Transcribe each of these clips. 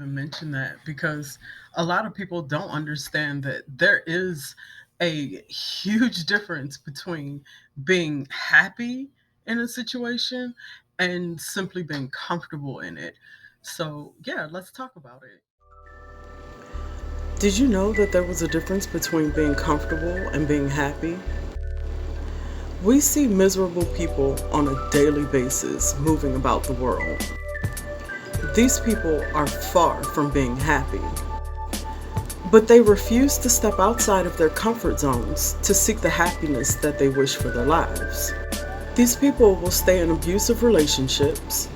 even mention that because a lot of people don't understand that there is a huge difference between being happy in a situation and simply being comfortable in it. So, yeah, let's talk about it. Did you know that there was a difference between being comfortable and being happy? We see miserable people on a daily basis moving about the world. These people are far from being happy, but they refuse to step outside of their comfort zones to seek the happiness that they wish for their lives. These people will stay in abusive relationships,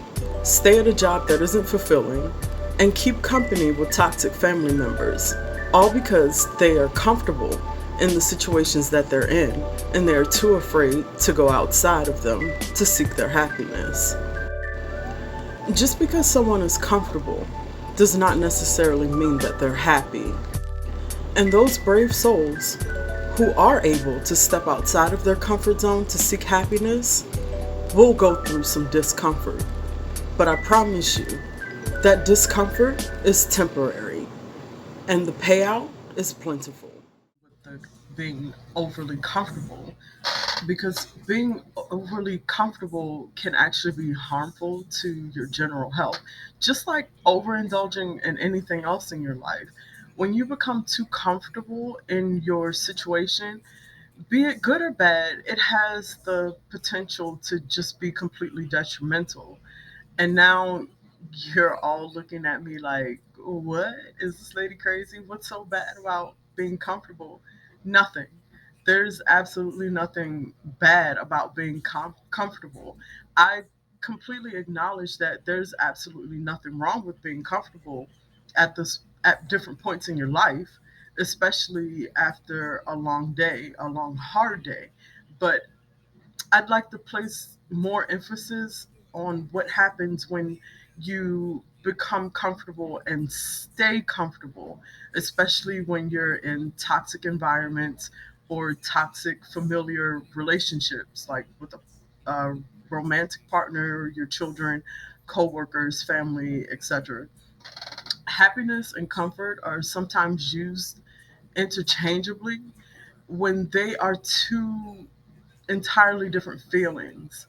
stay at a job that isn't fulfilling, and keep company with toxic family members, all because they are comfortable in the situations that they're in and they're too afraid to go outside of them to seek their happiness. Just because someone is comfortable does not necessarily mean that they're happy. And those brave souls who are able to step outside of their comfort zone to seek happiness will go through some discomfort. But I promise you, that discomfort is temporary and the payout is plentiful. With the being overly comfortable because being overly comfortable can actually be harmful to your general health. Just like overindulging in anything else in your life. When you become too comfortable in your situation, be it good or bad, it has the potential to just be completely detrimental. And now you're all looking at me like, what? Is this lady crazy? What's so bad about being comfortable? Nothing. There's absolutely nothing bad about being comfortable. I completely acknowledge that there's absolutely nothing wrong with being comfortable at different points in your life, especially after a long day, a long hard day. But I'd like to place more emphasis on what happens when you become comfortable and stay comfortable, especially when you're in toxic environments or toxic familiar relationships, like with a romantic partner, your children, coworkers, family, etc. Happiness and comfort are sometimes used interchangeably when they are two entirely different feelings.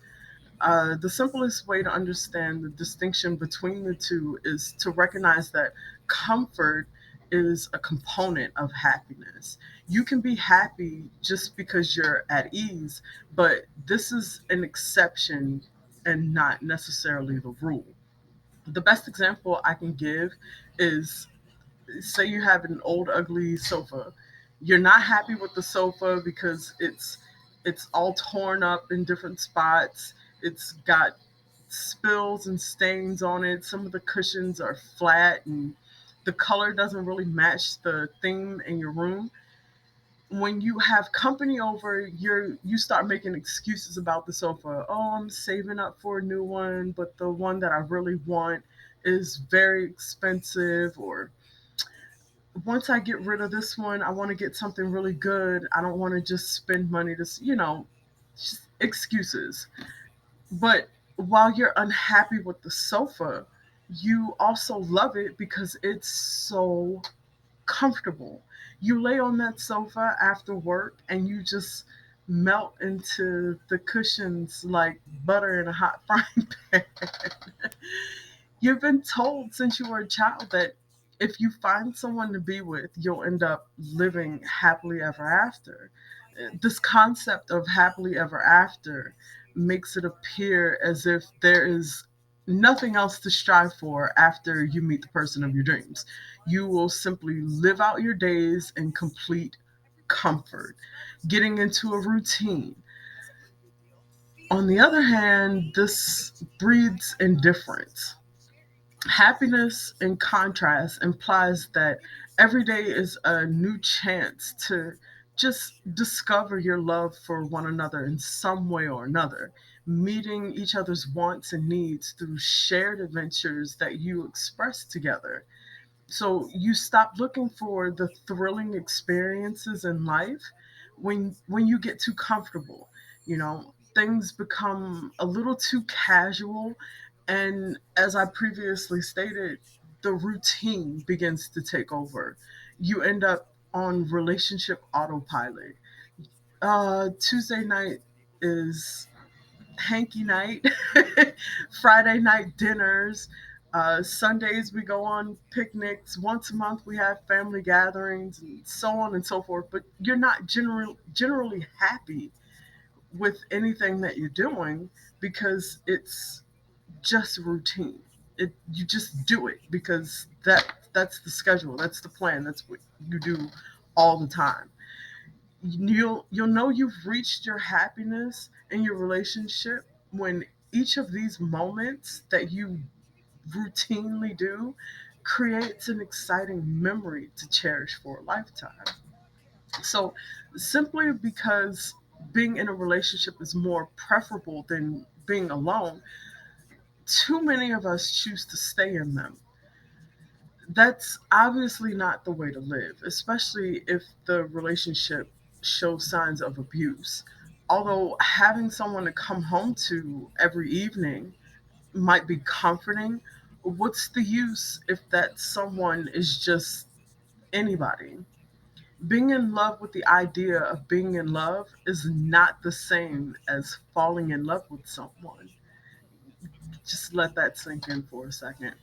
The simplest way to understand the distinction between the two is to recognize that comfort is a component of happiness. You can be happy just because you're at ease, but this is an exception and not necessarily the rule. The best example I can give is, say you have an old ugly sofa. You're not happy with the sofa because it's all torn up in different spots. It's got spills and stains on it. Some of the cushions are flat and the color doesn't really match the theme in your room. When you have company over, you start making excuses about the sofa. Oh, I'm saving up for a new one, but the one that I really want is very expensive, or once I get rid of this one, I want to get something really good. I don't want to just spend money to, just excuses. But while you're unhappy with the sofa, you also love it because it's so comfortable. You lay on that sofa after work and you just melt into the cushions like butter in a hot frying pan. You've been told since you were a child that if you find someone to be with, you'll end up living happily ever after. This concept of happily ever after makes it appear as if there is nothing else to strive for after you meet the person of your dreams. You will simply live out your days in complete comfort, getting into a routine. On the other hand, this breeds indifference. Happiness, in contrast, implies that every day is a new chance to just discover your love for one another in some way or another, meeting each other's wants and needs through shared adventures that you express together. So you stop looking for the thrilling experiences in life when you get too comfortable. Things become a little too casual, and as I previously stated, the routine begins to take over. You end up on relationship autopilot. Tuesday night is hanky night, Friday night dinners. Sundays we go on picnics. Once a month we have family gatherings and so on and so forth. But you're not generally happy with anything that you're doing because it's just routine. You just do it because that's the schedule, that's the plan, that's what you do all the time. You'll know you've reached your happiness in your relationship when each of these moments that you routinely do creates an exciting memory to cherish for a lifetime. So simply because being in a relationship is more preferable than being alone, too many of us choose to stay in them. That's obviously not the way to live, especially if the relationship shows signs of abuse. Although having someone to come home to every evening might be comforting, what's the use if that someone is just anybody? Being in love with the idea of being in love is not the same as falling in love with someone. Just let that sink in for a second.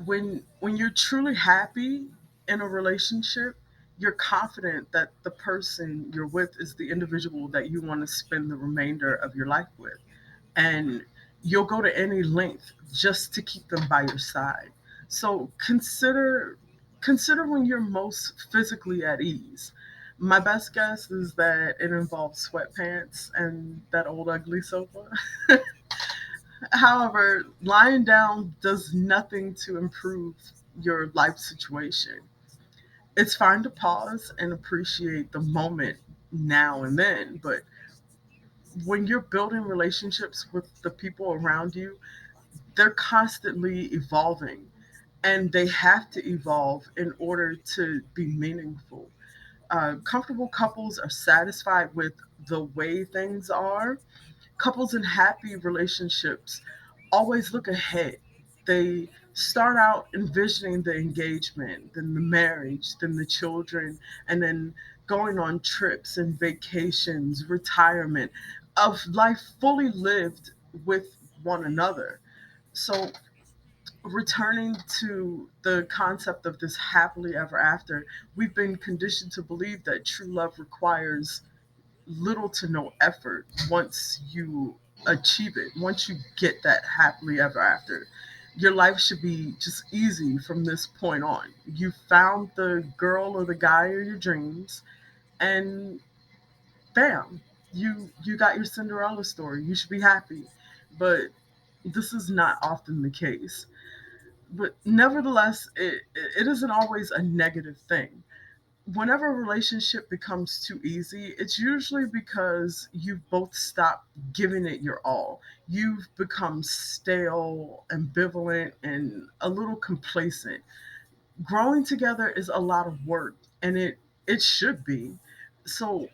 When you're truly happy in a relationship, you're confident that the person you're with is the individual that you want to spend the remainder of your life with. And you'll go to any length just to keep them by your side. So consider when you're most physically at ease. My best guess is that it involves sweatpants and that old ugly sofa. However, lying down does nothing to improve your life situation. It's fine to pause and appreciate the moment now and then, but when you're building relationships with the people around you, they're constantly evolving and they have to evolve in order to be meaningful. Comfortable couples are satisfied with the way things are. Couples in happy relationships always look ahead. They start out envisioning the engagement, then the marriage, then the children, and then going on trips and vacations, retirement, of life fully lived with one another. So, returning to the concept of this happily ever after, we've been conditioned to believe that true love requires little to no effort once you achieve it, once you get that happily ever after. Your life should be just easy from this point on. You found the girl or the guy of your dreams, and bam, you got your Cinderella story. You should be happy. But this is not often the case. But nevertheless, it isn't always a negative thing. Whenever a relationship becomes too easy, it's usually because you've both stopped giving it your all. You've become stale, ambivalent, and a little complacent. Growing together is a lot of work, and it should be. So,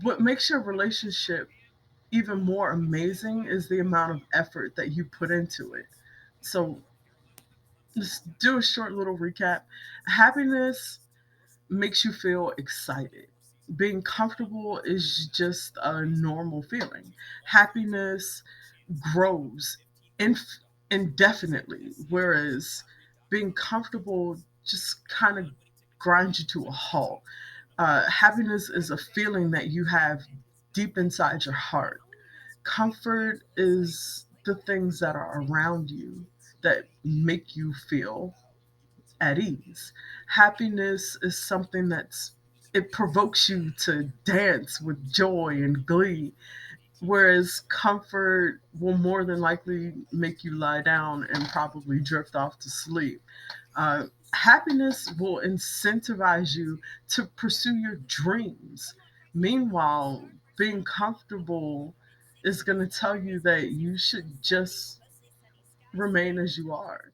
what makes your relationship even more amazing is the amount of effort that you put into it. So, let's do a short little recap. Happiness makes you feel excited. Being comfortable is just a normal feeling. Happiness grows inf- indefinitely, whereas being comfortable just kind of grinds you to a halt. Happiness is a feeling that you have deep inside your heart. Comfort is the things that are around you that make you feel at ease. Happiness is something it provokes you to dance with joy and glee, whereas comfort will more than likely make you lie down and probably drift off to sleep. Happiness will incentivize you to pursue your dreams. Meanwhile, being comfortable is going to tell you that you should just remain as you are.